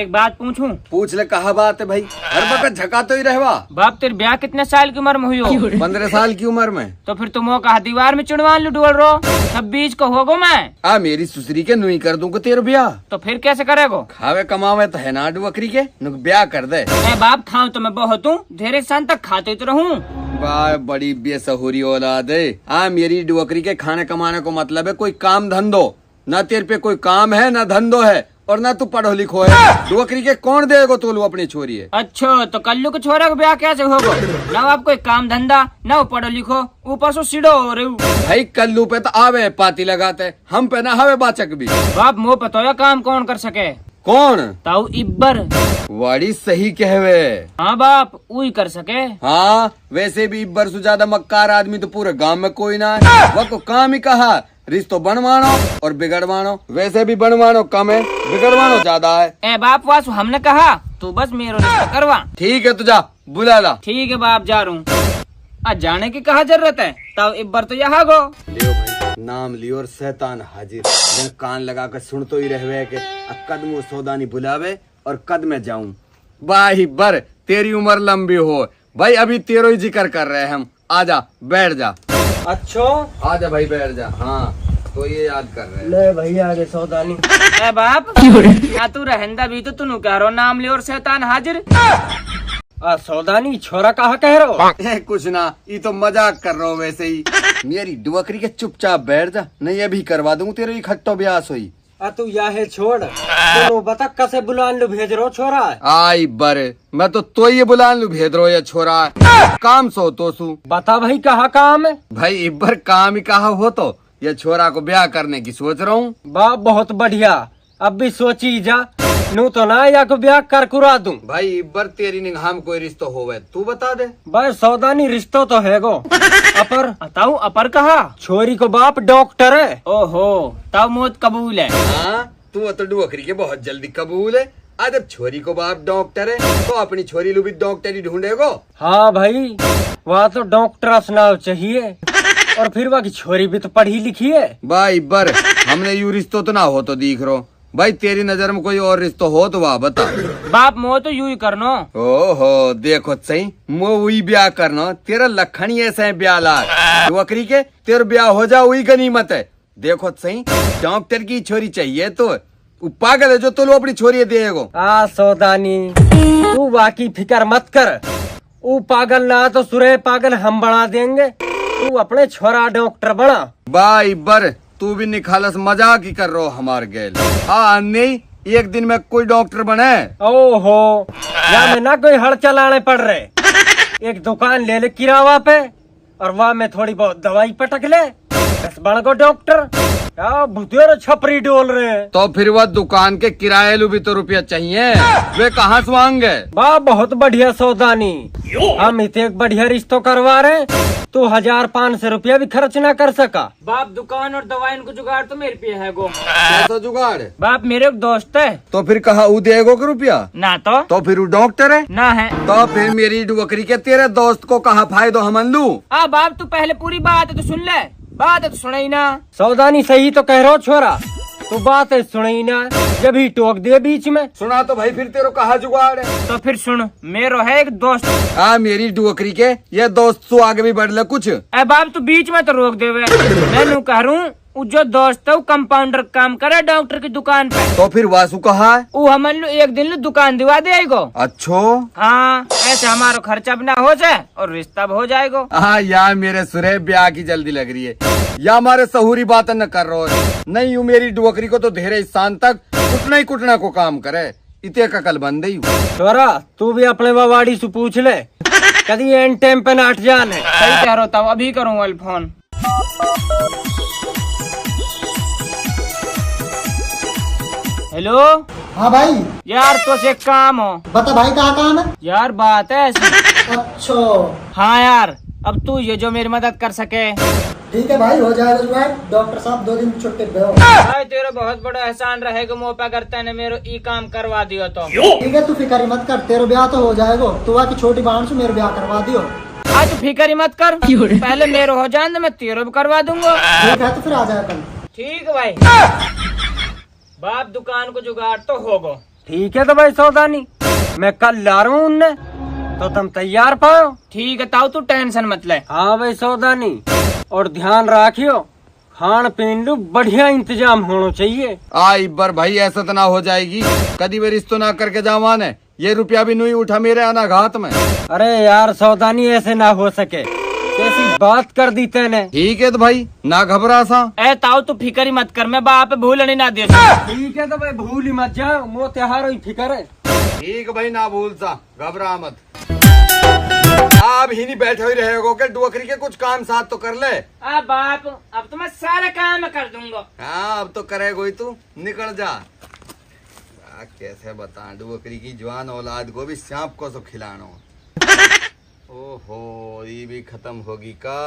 एक बात पूछूं? पूछ ले, कहा बात है भाई, हर वक्त झका तो ही रहवा। बाप तेरे ब्याह कितने साल की उम्र में हुई हो? 15 साल की उम्र में। तो फिर तुम कहा दीवार में चुनवान लू डोल रो, 26 को होगो मैं। मेरी सुसरी के नुई कर दूंगा तेरे ब्याह। तो फिर कैसे करेगो? खावे कमावे तो है ना डुवकरी के, नुक ब्याह कर दे। बाप खाऊं तो मैं बहुत हूँ, ढेरे सान तक खाते तो रहूं। वाह बड़ी बेसहुरी औलाद है। मेरी डुवकरी के खाने कमाने को मतलब है कोई काम धंधो, न तेरे पे कोई काम है न धंधो है, और ना तू पढ़ो लिखो है। डुवकरी के कौन देगो तोलू अपनी छोरी है। अच्छा तो कल्लू के छोरा का ब्याह कैसे होगा? ना आप कोई काम धंधा, ना वो पढ़ो लिखो, ऊपर से सीढ़ो हो रही। भाई कल्लू पे तो आवे पाती लगाते, हम पे ना हवे बाचक भी। बाप मुँह पता है काम कौन कर सके? कौन? ताऊ इब्बर। वाड़ी सही कहवे। हाँ बाप वही कर सके। हाँ वैसे भी इब्बर से ज्यादा मक्कार आदमी तो पूरे गांव में कोई ना है। वो को काम ही कहा, रिश्तो बनवानो और बिगड़वानो। वैसे भी बनवानो कम है, बिगड़वानो ज्यादा है। ए बाप वासु हमने कहा तू बस मेरा रिश्ता करवा। ठीक है, तू जा बुला ला। ठीक है बाप जा रू। आज जाने की कहा जरूरत है, तब इब्बर तो यहाँ गो। लियो भाई नाम लियो और शैतान हाजिर। मैं कान लगा कर सुन तो ही रहवे के कदमो सौदानी बुलावे और कद में जाऊं। भाई बर तेरी उम्र लंबी हो भाई, अभी तेरो ही जिक्र कर रहे हैं हम। आजा बैठ जा। अच्छा आजा भाई बैठ जा। हाँ तो ये याद कर रहे हैं। ले भैया आगे सौदानी। ए बाप या तू रहंदा भी तो तू कह रो नाम ले और शैतान हाजिर। सौदानी छोरा कहा कह रहे हो? कुछ ना, ये तो मजाक कर रहा हूँ वैसे ही। मेरी डुवकरी के चुपचाप बैठ जा, नहीं अभी करवा दूंगा तेरे इकट्ठो ब्यास हुई। तू याहे छोड़, तो बता कसे बुलान लो भेज रो छोरा। आई बरे मैं तो ये बुलान लू भेज रो ये छोरा काम सो तो सू। बता भाई कहा काम है? भाई इब्बर काम ही कहा हो तो ये छोरा को ब्याह करने की सोच रहा हूँ। बाप बहुत बढ़िया, अब भी सोची जा। नू तो ना या को ब्याह कर कुरा दूं। भाई इब्बर तेरी निगाह में कोई रिश्ता होवे तू बता दे। भाई सौदानी रिश्तो तो है गो। अपर बताऊ अपर कहा? छोरी को बाप डॉक्टर है। ओहो तब मौत कबूल है। हाँ तू तो डुवकरी के बहुत जल्दी कबूल है। आज जब छोरी को बाप डॉक्टर है तो अपनी छोरी लू भी डॉक्टर ही ढूंढेगो। हाँ भाई वहाँ तो डॉक्टर असनाव चाहिए, और फिर वहाँ की छोरी भी तो पढ़ी लिखी है। भाई इब्बर हमने यू रिश्तो तो ना हो तो दिख रो। भाई तेरी नजर में कोई और रिश्ता हो तो वाह बता। बाप मो तो यू ही करनो। ओहो देखो सही मो वही ब्याह करना, तेरा लखन ही ऐसा है ब्याह ला डुवकरी के, तेरा ब्याह हो जा वही गनीमत है। देखो सही डॉक्टर की छोरी चाहिए तो पागल है जो तो लो अपनी छोरी देगो। सौदानी तू बाकी फिकर मत कर, वो पागल ना तो सुरे पागल हम बना देंगे। तू अपने छोरा डॉक्टर बना। भाई बर तू भी निखालस मजाक ही कर रहा हो हमार गैल। नहीं एक दिन में कोई डॉक्टर बने। ओहो या में ना कोई हड़ चलाने पड़ रहे। एक दुकान ले ले किरावा पे, और वहाँ में थोड़ी बहुत दवाई पटक ले, बस बन को डॉक्टर। भुतेरो छपरी डोल रहे हैं। तो फिर वह दुकान के किराए लू भी तो रुपया चाहिए, वे कहाँ से मांगे? वाह बहुत बढ़िया सौदानी, हम इतने एक बढ़िया रिश्तो करवा रहे, तो 1500 रुपया भी खर्च ना कर सका। बाप दुकान और दवाई को जुगाड़ तो मेरे पे है गो। तो जुगाड़ बाप मेरे एक दोस्त है। तो फिर कहा ऊ देगो के रुपया ना तो फिर वो डॉक्टर है ना है। तो फिर मेरी डुवकरी के तेरे दोस्त को कहा फायदो हमन लू। बाप तू पहले पूरी बात है तो सुन ले, बात है तो सुना ही ना। सौदानी सही तो कह रहा हो छोरा, तो बात है सुना ही ना, जब ही टोक दे बीच में। सुना तो भाई फिर तेरे कहा जुगाड़ है। तो फिर सुन, मेरो है एक दोस्त। मेरी डुवकरी के ये दोस्त तू आगे भी बढ़ ले कुछ। बाप तू बीच में तो रोक देवे। मैं कह रू जो दोस्त है कंपाउंडर काम करे डॉक्टर की दुकान पे। तो फिर वासु कहा है वो हम एक दिन दुकान दिवा देगो। अच्छो हाँ ऐसे हमारा खर्चा भी ना हो जाए और रिश्ता भी हो जाएगा। हाँ यार मेरे सुरे ब्याह की जल्दी लग रही है, या हमारे सहूरी बात न कर रहे हो। नहीं हूँ मेरी डुवकरी को तो धेरे स्थान तक कुटना को काम करे, इतने का कल बंद ही। छोरा तू भी अपने बावाड़ी से पूछ ले, कभी एंड टाइम पे नाट जान है। सही कह रहा तब अभी करूँगा फोन। हेलो हाँ भाई। यार तो से काम हो। बता भाई कहाँ काम है? यार बात है ऐसी। अच्छा हाँ यार अब तू ये जो मेरी मदद कर सके। ठीक है भाई हो जाएगा जुगाड़। डॉक्टर साहब 2 दिन छुट्टी पे हो। भाई तेरा बहुत बड़ा एहसान रहेगा, मोपा करते ने मेरे ई काम करवा दियो तो। ठीक है तू फिक्र मत कर, तेरा ब्याह तो हो जाएगा। तू की छोटी बहन से मेरा ब्याह करवा दियो। आज तू फिक्र मत कर, पहले मेरे हो जाए मैं तेरे भी करवा दूंगा। ठीक है तो फिर आ जाए कल। ठीक है भाई। बाप दुकान को जुगाड़ तो होगो, ठीक है तो भाई सौदानी, मैं कल ला रहा हूँ उनने, तो तुम तैयार पाओ। ठीक है ताऊ, तू टेंशन मत ले। हाँ भाई सौदानी, और ध्यान रखियो खान पीन लो बढ़िया इंतजाम होना चाहिए। इब्बर भाई ऐसा तो ना हो जाएगी, कदी वे रिश्तो ना करके जावा ने, ये रुपया भी नहीं उठा मेरे अनाघात में। अरे यार सौदानी ऐसे ना हो सके, कैसी बात कर दी तेने। ठीक है तो भाई ना घबरा सा। ए ताऊ तू फिकर ही मत कर, मैं बाप भूलने ना दे। ठीक है तो भाई भूल ही मत जाओ, मो त्योहार ही फिकर है। ठीक भाई ना भूल सा, घबरा मत। आप ही नहीं बैठे हुए रहेगो के डुअकरी के कुछ काम साथ तो कर ले। बाप अब तो मैं सारा काम कर दूंगा। हाँ अब तो करेगो ही तू, निकल जा। कैसे बता, डुअकरी की जवान औलाद को भी सांप को सब खिलाना। ओहो ये भी खत्म होगी का।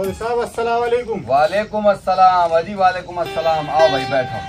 साहब अस्सलाम वालेकुम। वालेकुम अस्सलाम अजी, वालेकुम अस्सलाम। आओ भाई बैठो,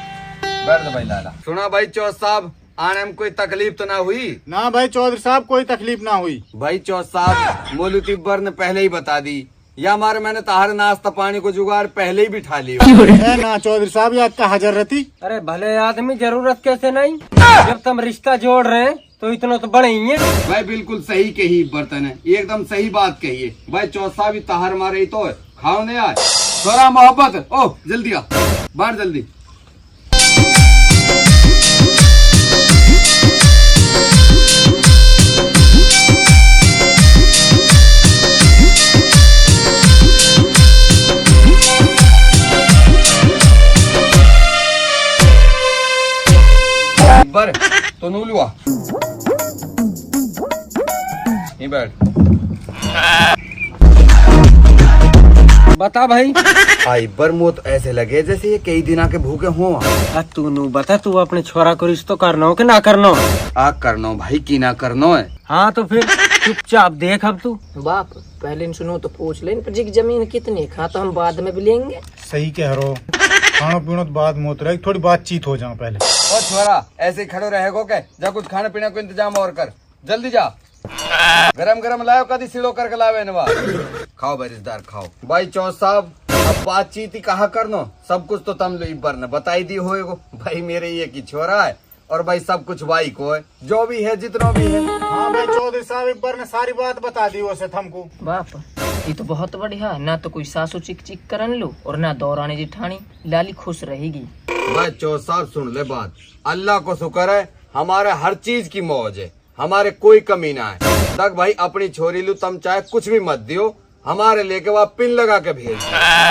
बैठ दो भाई लाला। सुना भाई चौथ साहब, आने में कोई तकलीफ तो ना हुई? ना भाई चौधरी साहब कोई तकलीफ ना हुई। भाई चौथ साहब मौलवी तिब्बर ने पहले ही बता दी, या हमारे मैंने ताहर नाश्ता पानी को जुगाड़ पहले ही बिठा लिया। ना चौधरी साहब याद का हाजिर रहती। अरे भले आदमी जरूरत कैसे नहीं, जब तुम रिश्ता जोड़ रहे हैं तो इतना तो बड़े ही है। भाई बिल्कुल सही कही बर्तन है, एकदम सही बात कही है। भाई चौथ साहब ही ताहर मारे तो खाओ ने आज थोड़ा मोहब्बत। ओह जल्दी आ, बाहर जल्दी। बर तो नू लुआ नहीं बैठ। बता भाई। बर मुँह तो ऐसे लगे जैसे ये कई दिन के भूखे हो। तू नू बता, तू अपने छोरा को रिश्तो करना हो कि ना करना हो? करना भाई की ना करना है। हाँ तो फिर चुपचाप देख अब तू। बाप पहले इन सुनो तो पूछ ले, इन पर जिग जमीन कितनी खा तो हम बाद में भी लेंगे। सही कह रहो, खाना पीना तो बाद में रहे, थोड़ी बातचीत हो जाओ पहले। और छोरा ऐसे ही खड़ो रहेगो के, जा कुछ खाने पीने को इंतजाम और कर, जल्दी जा। गरम गरम लाओ, कदी सिलो करके लावे नवा। खाओ भाई रिश्तेदार खाओ। भाई चौथ साहब अब बातचीत ही कहा करनो, सब कुछ तो तुम लोग इब्बर ने बताई दी होएगो। भाई मेरे ये की छोरा है और भाई सब कुछ भाई को है, जो भी है जितना भी है। हाँ भाई चौधरी साहब इब्बर ने सारी बात बता दी वैसे हमको। बाप ये तो बहुत बढ़िया है, ना तो कोई सासू चिक चिक करन लो और ना दौरानी जिठानी, लाली खुश रहेगी। भाई चौथ साहब सुन ले बात, अल्लाह को शुक्र है हमारे हर चीज की मौज है, हमारे कोई कमी ना है। तक भाई अपनी छोरी लू तुम चाहे कुछ भी मत दियो, हमारे लेके वहाँ पिन लगा के भेज,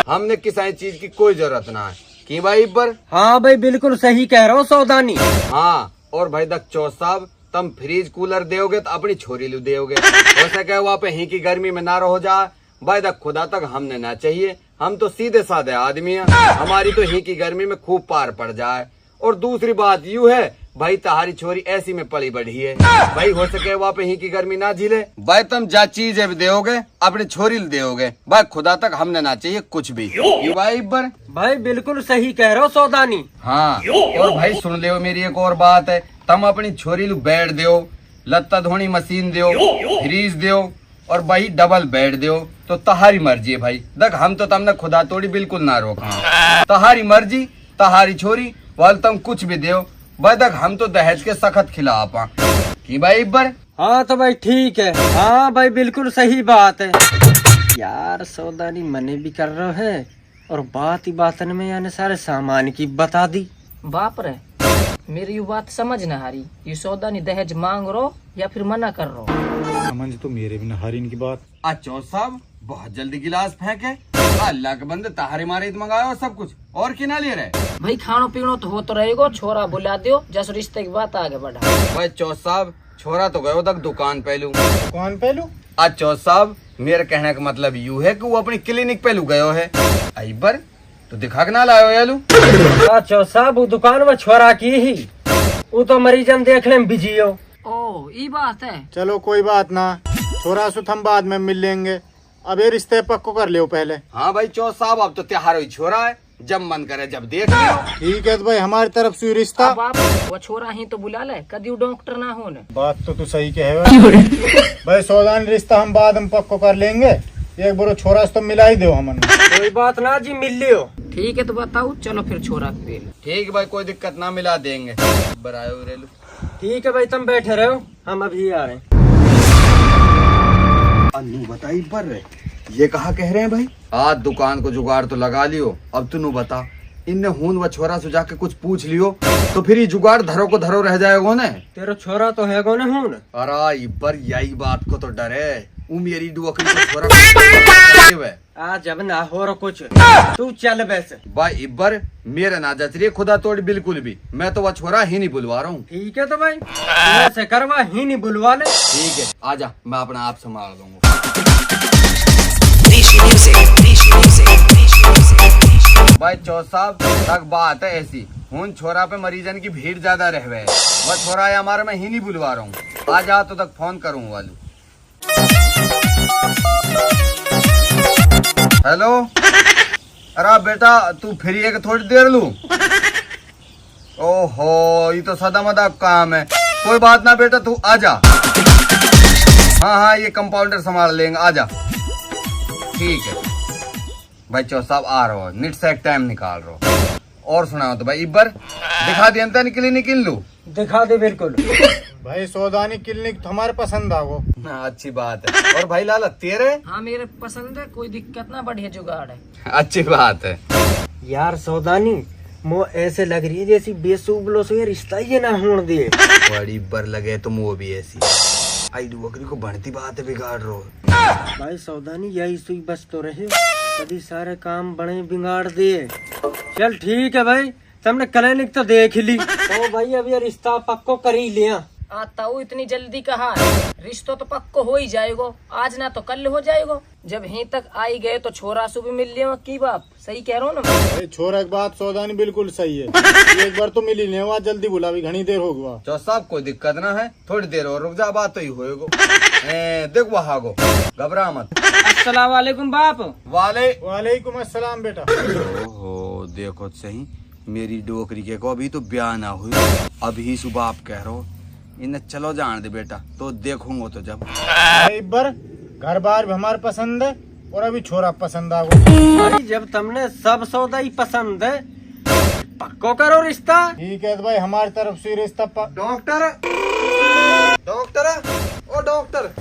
हमने किसी चीज की कोई जरूरत ना है कि भाई इब्बर। हाँ भाई बिल्कुल सही कह रहा हूँ सौदानी। हाँ और भाई दक चौथ साहब तुम फ्रिज कूलर दोगे तो अपनी छोरी लू दोगे, वैसे क्या वहाँ पे ही की गर्मी में ना रहो जाए। भाई दक खुदा तक हमने ना चाहिए, हम तो सीधे साधे आदमी हैं, हमारी तो ही की गर्मी में खूब पार पड़ जाए। और दूसरी बात यूँ है भाई तुम्हारी छोरी ऐसी में पली बढ़ी है, भाई हो सके वहाँ पे ही की गर्मी ना झीले। भाई तुम जा चीज दोगे अपनी छोरी दोगे, भाई खुदा तक हमने ना चाहिए कुछ भी। क्यों भाई इब्बर? भाई बिल्कुल सही कह रहे हो सौदानी। हाँ और भाई सुन ले मेरी एक और बात है, तुम अपनी छोरी लू बेड दो, लत्ता धोनी मशीन दो, फ्रीज दो और भाई डबल बेड दो, तो तहारी मर्जी है भाई। देख हम तो तुमने खुदा तोड़ी बिल्कुल ना रोका, तहारी मर्जी तहारी छोरी वाल तुम कुछ भी दो भाई। देख हम तो दहेज के सख्त खिलाफ की भाई इब्बर। हाँ तो भाई ठीक है, हाँ भाई बिल्कुल सही बात है। यार सौदानी मने भी कर रहा है और बात ही बातन में यानी सारे सामान की बता दी। बाप रे मेरी ये बात समझ न हारी, ये सौदानी दहेज मांग रो या फिर मना कर रो? समझ तो मेरे भी न हारी इनकी बात। चौथ साहब बहुत जल्दी गिलास फेंके, अल्लाह के बंदे तहारे मारे मंगाया सब कुछ और की ना ले रहे। भाई खानो पीनो तो हो तो रहेगो, छोरा बुला दियो जैसे रिश्ते की बात आगे बढ़ा। भाई चौथ साहब छोरा तो गयो तक दुकान पहलू। कौन पहलू? आज चौथ साहब मेरे कहने का मतलब यूँ है कि वो अपनी क्लिनिक पहलू गयो है। अइबर तो दिखा के ना लायो यालू। अच्छा साहब वो दुकान में छोरा की ही, वो तो मरीजन देखने में बिजी हो। ओ ये बात है। चलो कोई बात ना, छोरा सुथ हम बाद में मिल लेंगे, अब ये रिश्ते पक्को कर लियो पहले। हाँ भाई चौथ साहब अब तो त्योहार ही छोरा है, जब मन करे जब देख लियो। ठीक है तो भाई हमारी तरफ से रिश्ता। बाप वो छोरा ही तो बुला ले, कदी डॉक्टर ना हो। बात तो तू सही कहे भाई, सौदान रिश्ता हम बाद में पक्को कर लेंगे, एक बार छोरा से तो मिला ही दो हमन। कोई बात ना जी, मिल लियो। ठीक है तो बताओ, चलो फिर छोरा के पेल। ठीक भाई, कोई दिक्कत ना, मिला देंगे। बरायो रेलू। ठीक है भाई, तुम बैठे रहो, हम अभी आ रहे हैं। अन्नू बताई पर ये कहा कह रहे हैं भाई? आज दुकान को जुगाड़ तो लगा लियो, अब तू बता, इनने हून व छोरा से जाके कुछ पूछ लियो तो फिर ये जुगाड़ धरो को धरो रह जाएगो ने। तेरा छोरा तो है ना हूँ। अरे इबर यही बात को तो डर है, मेरी डुअकरी को छोरा आज जब ना हो रहा कुछ, तू चल वैसे। भाई इबर मेरे ना जच रही खुदा तोड़ बिल्कुल भी, मैं तो वह छोरा ही नहीं बुलवा रहा हूँ। ठीक है तो भाई, ऐसे करवा ही नहीं बुलवा ले। ठीक है, आजा, मैं अपना आप संभाल लूंगा। भाई चौथ साहब तक बात है ऐसी, हूँ छोरा पे मरीजन की भीड़ ज्यादा रह है, वह छोरा है हमारा, मैं ही नहीं बुलवा रहा हूँ। आ जा तो तक फोन करूँ वालू। हेलो, अरे बेटा तू फ्री है कि थोड़ी देर लू? ओहो, ये तो सदा मदा काम है। कोई बात ना बेटा, तू आजा। हाँ, ये कंपाउंडर संभाल लेंगे, आजा। ठीक है भाई, चौ साहब आ रहा हो, निट से एक टाइम निकाल रहा हो। और सुनाओ तो भाई, इबर दिखा दिया था निकली निकल लू? दिखा दे बिल्कुल। भाई सौदानी क्लिनिक तो हमारे पसंद आओ। अच्छी बात है। और भाई लाला तेरे? हाँ मेरे पसंद है, कोई दिक्कत ना, बढ़िया जुगाड़ है। अच्छी बात है। यार सौदानी, मो ऐसे लग रही है जैसी बेसुबलो से रिश्ता ही ना होने दिए। बड़ी बर लगे तुम वो भी ऐसी, आई बकरी को बढ़ती बात है बिगाड़ रहे हो। भाई सौदानी, यही सुई बस तो रहे, कभी सारे काम बड़े बिगाड़ दिए। चल ठीक है भाई, तुमने क्लिनिक तो देख ली, तो भाई अब ये रिश्ता पक्को कर ही लिया। आता हूँ, इतनी जल्दी कहा, रिश्तो तो पक्को हो ही जाएगो, आज ना तो कल हो जाएगो। जब यहीं तक आई गए तो छोरा सु भी मिल लिया की बाप, सही कह रहा हूँ ना मैं? भाई छोरा की बात सौदानी बिल्कुल सही है। एक बार तो मिली नहीं हुआ, जल्दी बुला भी, घनी देर हो गया। चौ साहब कोई दिक्कत ना है, थोड़ी देर और रुक जा, बात तो ही होएगो। देख वहाँ गो, घबरा मत। अस्सलाम वालेकुम बाप। वालेकुम अस्सलाम बेटा। ओहो देखो सही, मेरी डोकरी के को अभी तो ब्याह ना हुई, अभी सुबह आप कह रहे हो इन्हें चलो जान दे बेटा, तो देखूंगा तो जब। भाई इबर घर बार भी हमारे पसंद है और अभी छोरा पसंद आओ। भाई जब तुमने सब सौदा ही पसंद है, पक्को करो रिश्ता। ठीक है तो भाई, हमारी तरफ से रिश्ता डॉक्टर, डॉक्टर, ओ डॉक्टर,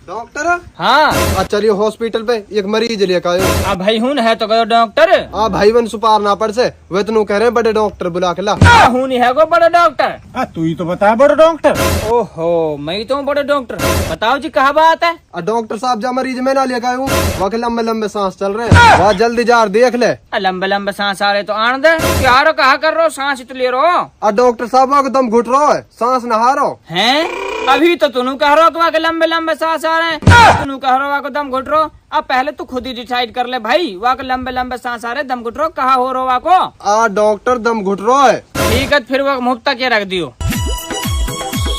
डॉक्टर। हाँ चलिए हॉस्पिटल पे एक मरीज लेकर आयो। अब भाई हूं है तो कहो डॉक्टर। भाई वन सुपार ना पड़ से, वे तो कह रहे हैं बड़े डॉक्टर बुला के ला। हूं नहीं है गो बड़ा डॉक्टर। तू ही तो बता बड़े डॉक्टर। ओहो, मैं तो हूँ बड़े डॉक्टर। बताओ जी कहा बात है? डॉक्टर साहब जा मरीज में ना लेकर आयो, वहाँ के लंबे लंबे सांस चल रहे हैं, वहाँ जल्दी जा देख ले। लंबे लंबे सांस आ रहे तो आन दे, क्या रो कहा कर रो, सांस तो ले रो। डॉक्टर साहब वहाँ दम घुट रहा है, सांस नहा रहा हैं? अभी तो तुनू कह रहा कि वहाँ के लंबे लंबे सांस आ रहे हैं, तुनू कह रहा को दम घुट रो। अब पहले तू खुद ही डिसाइड कर ले भाई, वहाँ के लंबे लंबे सांस आ रहे, दम घुट रो, कहा हो रहा को? डॉक्टर दम घुट रहा है। ठीक है फिर वो मुफ्ता के रख दियो,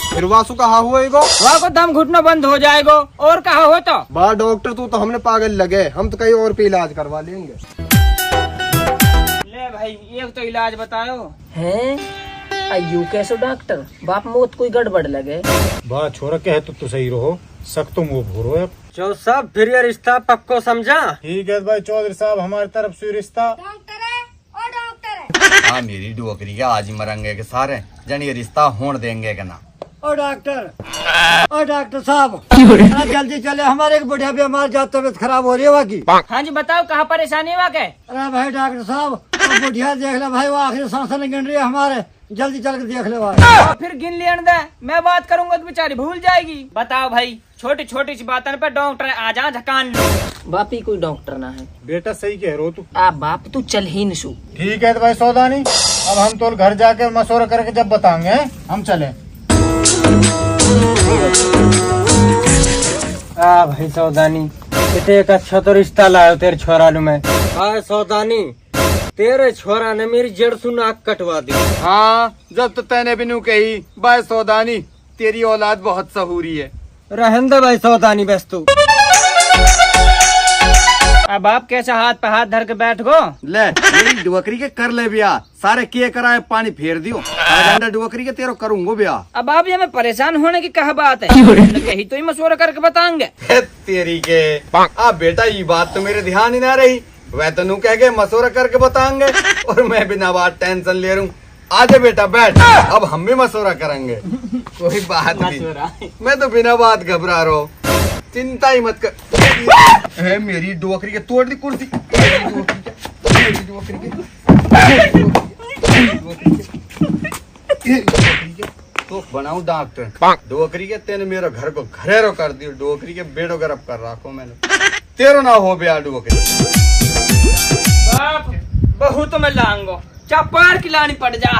फिर वासु कहा हुआ वहाँ को दम घुटना बंद हो जाएगा। और कहा हो तो बा डॉक्टर तू तो हमने पागल लगे, हम तो कहीं और पे इलाज करवा लेंगे। ले भाई एक तो इलाज बताओ। हैं? अयो कैसो डॉक्टर, बाप मोत कोई गड़बड़ लगे। बा छोरा कहे तो सही रहो, सख्त तो मुँह भूरो है। जो सब फिर ये रिश्ता पक्को समझा। ठीक है भाई चौधरी साहब, हमारी तरफ से रिश्ता। हाँ मेरी डोकरी के आज ही मरेंगे के सारे जन, ये रिश्ता होने देंगे के ना। ओ डॉक्टर साहब, जल्दी चले, हमारे एक बुढ़िया बीमार जात, तबियत खराब हो रही है की। हाँ जी बताओ कहा परेशानी है के? अरे भाई डॉक्टर साहब, वो बुढ़िया देख ले भाई, वो आखिरी सांस नहीं गिन रही है हमारे, जल्दी चल के देख ले भाई। और फिर गिन लेने दे, मैं बात करूंगा तो बेचारी भूल जाएगी। बताओ भाई, छोटी छोटी सी बातों पे डॉक्टर आ जा झकान लो। बापी कोई डॉक्टर ना है। बेटा सही कह रहे हो तू। आ बाप तू चल ही नसू। ठीक है तो भाई सौदानी, अब हम तो घर जाके मशवरा करके जब बताएंगे हम चले। भाई सौदानी, इतने एक अच्छा तो रिश्ता लायो तेरे छोरा ने मैं। सौदानी, तेरे छोरा ने मेरी जड़ सु नाक कटवा दी। हाँ जब तो तैने भी नू कही, भाई सौदानी तेरी औलाद बहुत सहूरी है। रहन दे भाई सौदानी, बस तू अब आप कैसा हाथ पे हाथ धर के बैठ गो। ले मेरी डुबकरी के कर ले बिया, सारे किए कराए पानी फेर दियो, घंटा डुबकरी के तेरो करूंगो बिया। अब आप ये में परेशान होने की कहा बात है, कहीं तो ही मशवरा करके बताएंगे। तेरी के आ बेटा ये बात तो मेरे ध्यान ही ना रही, वह तो नू कह गए मशवरा करके बताएंगे और मैं बिना बात टेंशन ले रहा हूँ। आजा बेटा बैठ, अब हम भी मशवरा करेंगे। कोई बात नहीं, मैं तो बिना बात घबरा रहा हूँ, चिंता ही मत कर। है मेरी डुबकरी के तोड़ दी कुर्सी, तो बनाऊं डॉक्टर डुबकरी के, तेने मेरे घर को घरेरो कर दियो, डुबकरी के बेड़ो गरब कर रखो मैंने, तेरो ना हो बया डुबकरी। बाप बहू तो मैं लाऊंगा, चपार खिलानी पड़ जा।